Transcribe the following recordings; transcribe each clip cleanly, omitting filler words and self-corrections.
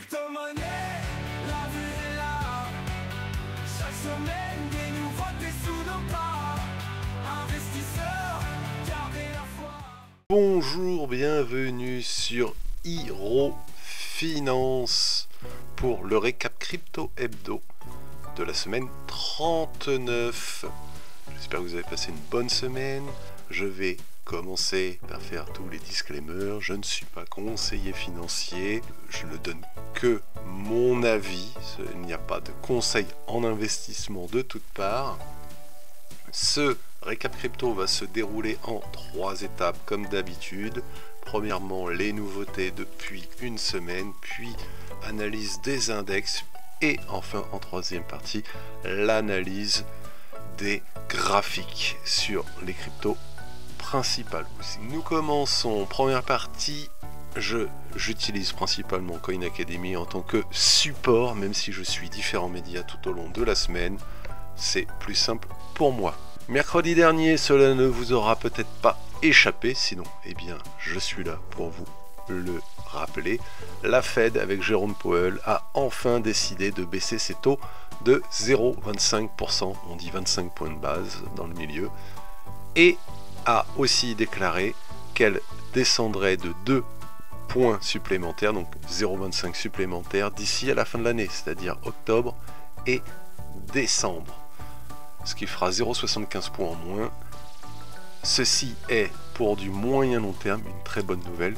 crypto-monnaie, la vue est là. Chaque semaine, des nouveautés sous nos pas. Investisseurs, gardez la foi. Bonjour, bienvenue sur Hiro Finance pour le récap crypto hebdo de la semaine 39. J'espère que vous avez passé une bonne semaine. Je vais commencer par faire tous les disclaimers. Je ne suis pas conseiller financier, je ne donne que mon avis. Il n'y a pas de conseil en investissement de toutes parts. Ce récap crypto va se dérouler en 3 étapes comme d'habitude. Premièrement, les nouveautés depuis une semaine, puis analyse des index et enfin en troisième partie, l'analyse des graphiques sur les cryptos principales. Nous commençons. Première partie, j'utilise principalement Coin Academy en tant que support, même si je suis différents médias tout au long de la semaine. C'est plus simple pour moi. Mercredi dernier, cela ne vous aura peut-être pas échappé, sinon, eh bien, je suis là pour vous le rappeler. La Fed, avec Jérôme Powell, a enfin décidé de baisser ses taux de 0,25%, on dit 25 points de base dans le milieu, et a aussi déclaré qu'elle descendrait de 2 points supplémentaires, donc 0,25 supplémentaires, d'ici à la fin de l'année, c'est-à-dire octobre et décembre, ce qui fera 0,75 points en moins. Ceci est, pour du moyen long terme, une très bonne nouvelle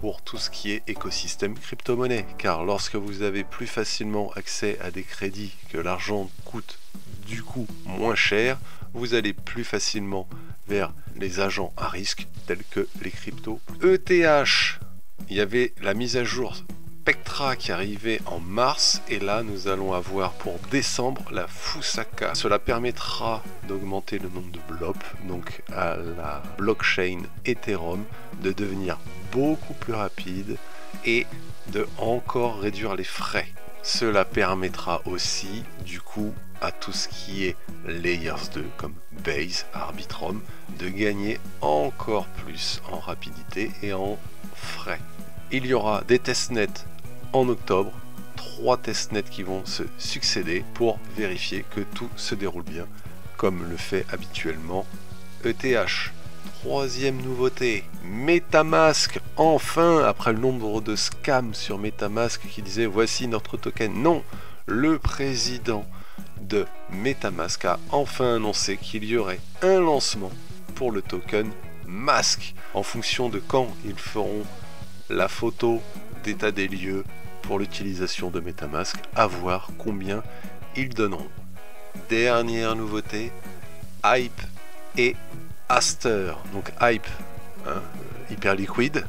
pour tout ce qui est écosystème crypto-monnaie, car lorsque vous avez plus facilement accès à des crédits, que l'argent coûte du coup moins cher, vous allez plus facilement vers les agents à risque tels que les cryptos. ETH, il y avait la mise à jour Spectra qui arrivait en mars, et là nous allons avoir pour décembre la Fusaka. Cela permettra d'augmenter le nombre de blobs, donc à la blockchain Ethereum, de devenir beaucoup plus rapide et de encore réduire les frais. Cela permettra aussi du coup à tout ce qui est Layers 2 comme Base, Arbitrum, de gagner encore plus en rapidité et en frais. Il y aura des testnets en octobre, 3 testnets qui vont se succéder pour vérifier que tout se déroule bien comme le fait habituellement ETH. Troisième nouveauté, MetaMask, enfin, après le nombre de scams sur MetaMask qui disaient voici notre token. Non, le président de MetaMask a enfin annoncé qu'il y aurait un lancement pour le token Mask en fonction de quand ils feront la photo d'état des lieux pour l'utilisation de MetaMask, à voir combien ils donneront. Dernière nouveauté, Hype et Aster, donc Hype, Hyperliquid,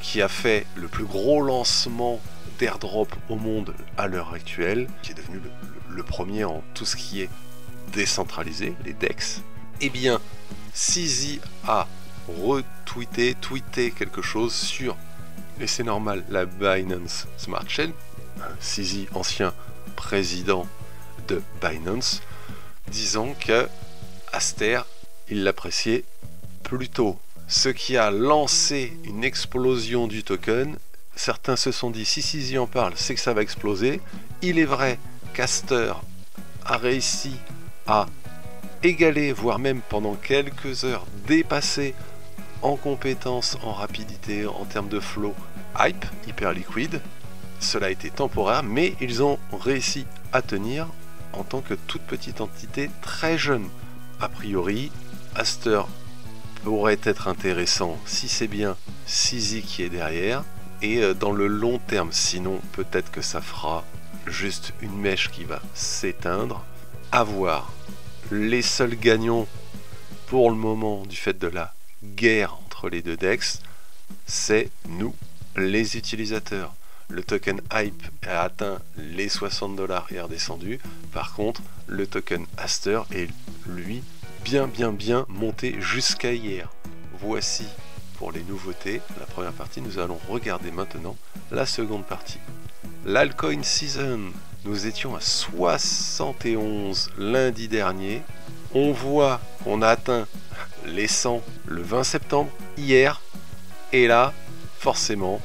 qui a fait le plus gros lancement d'airdrop au monde à l'heure actuelle, qui est devenu le premier en tout ce qui est décentralisé, les DEX. Eh bien, CZ a tweeté quelque chose sur, et c'est normal, la Binance Smart Chain, CZ, ancien président de Binance, disant que Aster, il l'appréciait plutôt. Ce qui a lancé une explosion du token. Certains se sont dit, si CZ en parle, c'est que ça va exploser. Il est vrai qu'Aster a réussi à égaler, voire même pendant quelques heures, dépasser en compétences, en rapidité, en termes de flow, Hype, Hyperliquid. Cela a été temporaire, mais ils ont réussi à tenir en tant que toute petite entité très jeune. A priori, Aster pourrait être intéressant si c'est bien CZ qui est derrière, et dans le long terme, sinon peut-être que ça fera juste une mèche qui va s'éteindre. À voir. Les seuls gagnants pour le moment du fait de la guerre entre les deux DEX, c'est nous, les utilisateurs. Le token Hype a atteint les $60 et est redescendu. Par contre, le token Aster est lui bien monté jusqu'à hier. Voici pour les nouveautés la première partie. Nous allons regarder maintenant la seconde partie. L'Altcoin Season, nous étions à 71 lundi dernier. On voit qu'on a atteint les 100 le 20 septembre hier, et là forcément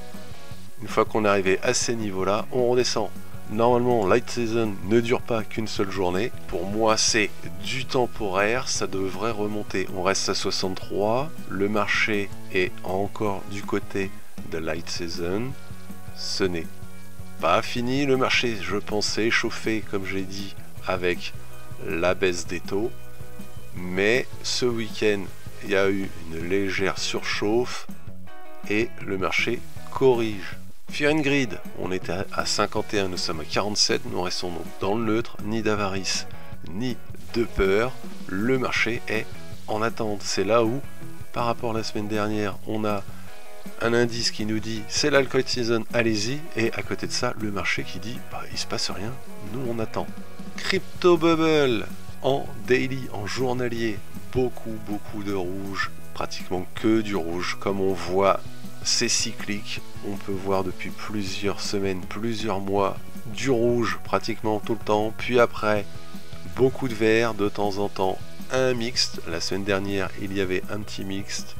Une fois qu'on est arrivé à ces niveaux-là, on redescend. Normalement, Light Season ne dure pas qu'une seule journée. Pour moi, c'est du temporaire, ça devrait remonter. On reste à 63, le marché est encore du côté de Light Season. Ce n'est pas fini, le marché, je pensais, chauffé, comme j'ai dit, avec la baisse des taux. Mais ce week-end, il y a eu une légère surchauffe et le marché corrige. Fear and Greed, on était à 51, nous sommes à 47, nous restons donc dans le neutre, ni d'avarice, ni de peur. Le marché est en attente. C'est là où, par rapport à la semaine dernière, on a un indice qui nous dit c'est l'alcool season, allez-y, et à côté de ça, le marché qui dit bah, il se passe rien, nous on attend. Crypto Bubble, en daily, en journalier, beaucoup de rouge, pratiquement que du rouge, comme on voit. C'est cyclique, on peut voir depuis plusieurs semaines, plusieurs mois, du rouge pratiquement tout le temps, puis après beaucoup de vert, de temps en temps un mixte. La semaine dernière il y avait un petit mixte,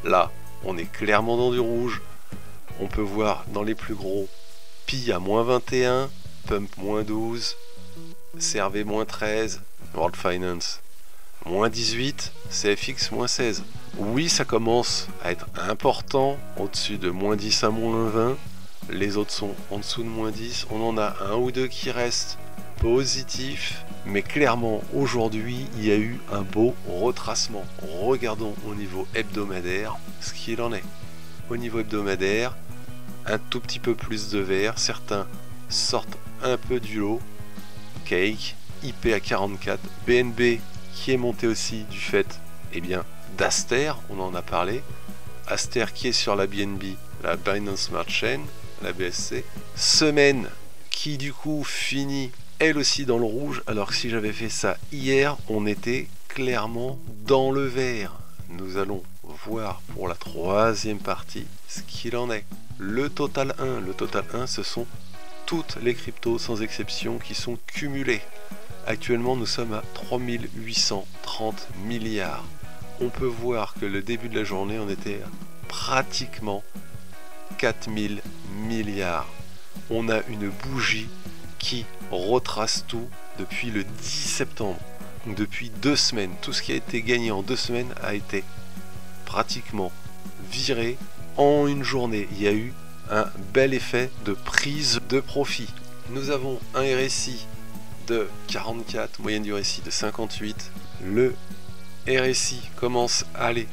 là on est clairement dans du rouge. On peut voir dans les plus gros Pi à moins 21, Pump moins 12, CRV moins 13, World Finance moins 18, CFX moins 16. Oui, ça commence à être important, au-dessus de moins 10 à moins 20. Les autres sont en dessous de moins 10. On en a un ou deux qui restent positifs. Mais clairement, aujourd'hui, il y a eu un beau retracement. Regardons au niveau hebdomadaire ce qu'il en est. Au niveau hebdomadaire, un tout petit peu plus de vert. Certains sortent un peu du lot. Cake, IP à 44, BNB qui est monté aussi du fait d'Aster, on en a parlé. Aster qui est sur la BNB, la Binance Smart Chain, la BSC. Semaine qui du coup finit elle aussi dans le rouge, alors que si j'avais fait ça hier, on était clairement dans le vert. Nous allons voir pour la troisième partie ce qu'il en est. Le total 1, ce sont toutes les cryptos sans exception qui sont cumulées. Actuellement, nous sommes à 3830 milliards. On peut voir que le début de la journée, on était à pratiquement 4000 milliards. On a une bougie qui retrace tout depuis le 10 septembre. Donc depuis 2 semaines, tout ce qui a été gagné en 2 semaines a été pratiquement viré en une journée. Il y a eu un bel effet de prise de profit. Nous avons un RSI de 44, moyenne du RSI de 58. Le RSI commence à aller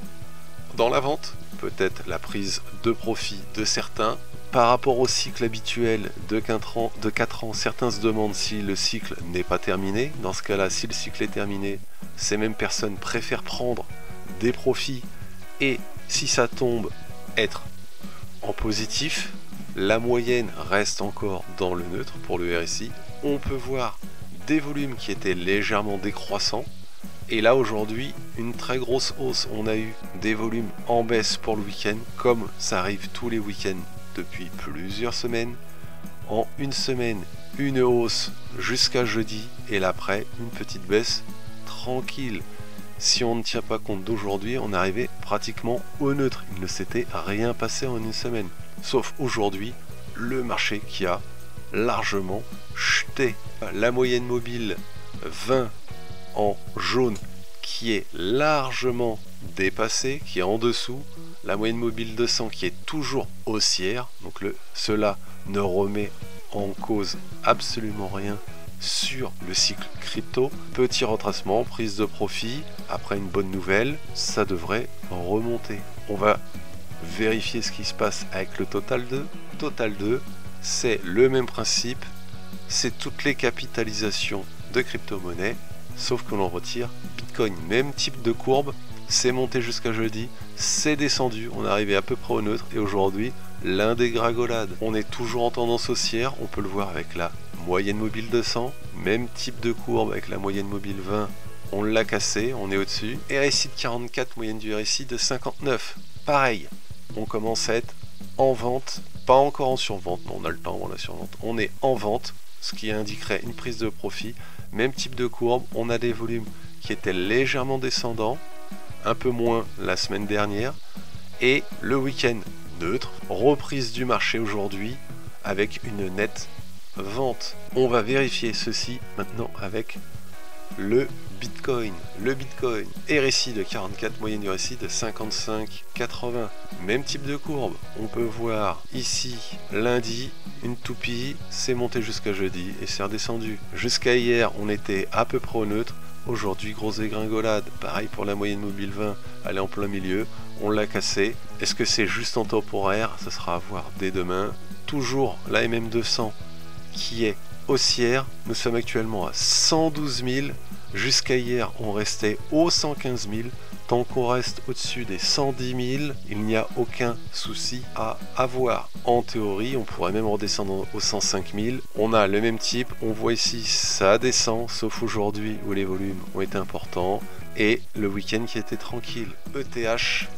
dans la vente, peut-être la prise de profit de certains. Par rapport au cycle habituel de 4 ans, certains se demandent si le cycle n'est pas terminé. Dans ce cas-là, si le cycle est terminé, ces mêmes personnes préfèrent prendre des profits et, si ça tombe, être en positif. La moyenne reste encore dans le neutre pour le RSI. On peut voir des volumes qui étaient légèrement décroissants. Et là aujourd'hui, une très grosse hausse. On a eu des volumes en baisse pour le week-end, comme ça arrive tous les week-ends depuis plusieurs semaines. En une semaine, une hausse jusqu'à jeudi, et là après, une petite baisse tranquille. Si on ne tient pas compte d'aujourd'hui, on est arrivé pratiquement au neutre. Il ne s'était rien passé en une semaine. Sauf aujourd'hui, le marché qui a largement chuté. La moyenne mobile 20 en jaune qui est largement dépassée, qui est en dessous. La moyenne mobile 200 qui est toujours haussière. Donc cela ne remet en cause absolument rien sur le cycle crypto. Petit retracement, prise de profit. Après une bonne nouvelle, ça devrait remonter. On va vérifier ce qui se passe avec le Total 2. Total 2, c'est le même principe. C'est toutes les capitalisations de crypto-monnaies, sauf que l'on retire Bitcoin. Même type de courbe, c'est monté jusqu'à jeudi, c'est descendu, on est arrivé à peu près au neutre, et aujourd'hui, l'indégringolade. On est toujours en tendance haussière, on peut le voir avec la moyenne mobile 200, même type de courbe avec la moyenne mobile 20, on l'a cassé, on est au-dessus. RSI de 44, moyenne du RSI de 59. Pareil, on commence à être en vente, pas encore en survente, non, on a le temps avant la survente, on est en vente, ce qui indiquerait une prise de profit. Même type de courbe, on a des volumes qui étaient légèrement descendants, un peu moins la semaine dernière, et le week-end neutre. Reprise du marché aujourd'hui avec une nette vente. On va vérifier ceci maintenant avec le Bitcoin. Le Bitcoin, RSI de 44, moyenne du RSI de 55,80. Même type de courbe. On peut voir ici lundi une toupie, c'est monté jusqu'à jeudi et c'est redescendu. Jusqu'à hier, on était à peu près au neutre. Aujourd'hui, grosse dégringolade. Pareil pour la moyenne mobile 20, elle est en plein milieu. On l'a cassé. Est-ce que c'est juste en temporaire? Ça sera à voir dès demain. Toujours la MM200 qui est haussière. Nous sommes actuellement à 112 000. Jusqu'à hier, on restait aux 115 000. Tant qu'on reste au-dessus des 110 000, il n'y a aucun souci à avoir. En théorie, on pourrait même redescendre aux 105 000. On a le même type. On voit ici, ça descend, sauf aujourd'hui où les volumes ont été importants. Et le week-end qui était tranquille. ETH,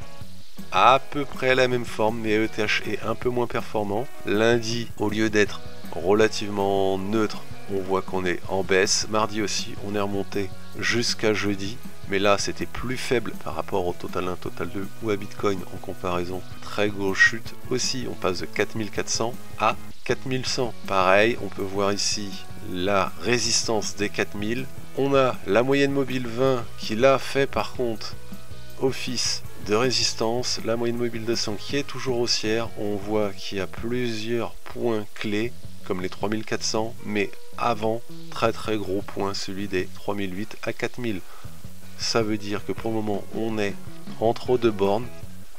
à peu près la même forme, mais ETH est un peu moins performant. Lundi, au lieu d'être relativement neutre, on voit qu'on est en baisse. Mardi aussi, on est remonté jusqu'à jeudi. Mais là, c'était plus faible par rapport au Total 1, Total 2 ou à Bitcoin en comparaison. Très grosse chute aussi. On passe de 4400 à 4100. Pareil, on peut voir ici la résistance des 4000. On a la moyenne mobile 20 qui l'a fait par contre office de résistance. La moyenne mobile 200 qui est toujours haussière. On voit qu'il y a plusieurs points clés comme les 3400, mais avant, très gros point, celui des 3008 à 4000. Ça veut dire que pour le moment, on est entre deux bornes.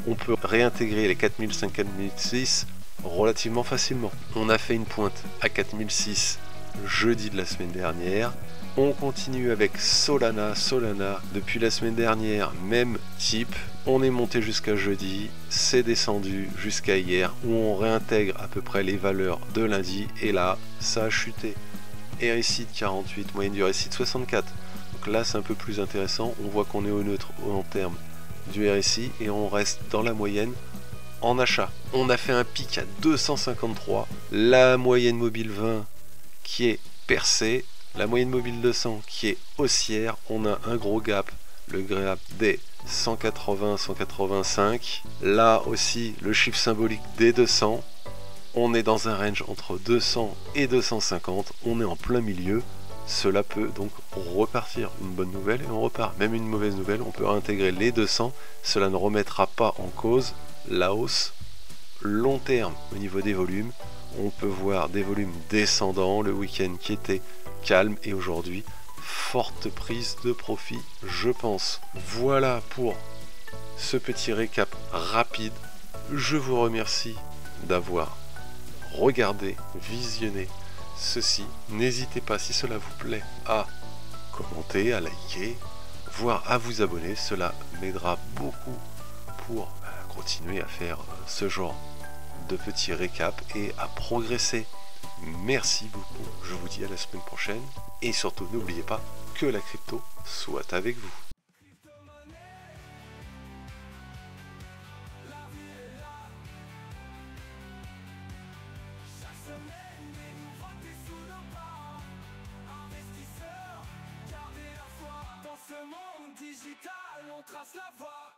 On peut réintégrer les 4005, 4006 relativement facilement. On a fait une pointe à 4006 jeudi de la semaine dernière. On continue avec Solana. Solana, depuis la semaine dernière, même type. On est monté jusqu'à jeudi, c'est descendu jusqu'à hier, où on réintègre à peu près les valeurs de lundi. Et là, ça a chuté. RSI de 48, moyenne du RSI de 64. Donc là, c'est un peu plus intéressant. On voit qu'on est au neutre en termes du RSI et on reste dans la moyenne en achat. On a fait un pic à 253. La moyenne mobile 20 qui est percée. La moyenne mobile 200 qui est haussière. On a un gros gap. Le gap des 180, 185. Là aussi, le chiffre symbolique des 200. On est dans un range entre 200 et 250. On est en plein milieu. Cela peut donc repartir. Une bonne nouvelle et on repart. Même une mauvaise nouvelle, on peut réintégrer les 200. Cela ne remettra pas en cause la hausse long terme au niveau des volumes. On peut voir des volumes descendants. Le week-end qui était calme et aujourd'hui, forte prise de profit, je pense. Voilà pour ce petit récap rapide. Je vous remercie d'avoir regardé, visionné ceci. N'hésitez pas, si cela vous plaît, à commenter, à liker, voire à vous abonner. Cela m'aidera beaucoup pour continuer à faire ce genre de petits récaps et à progresser. Merci beaucoup, je vous dis à la semaine prochaine et surtout n'oubliez pas que la crypto soit avec vous. Digital, on trace la voie.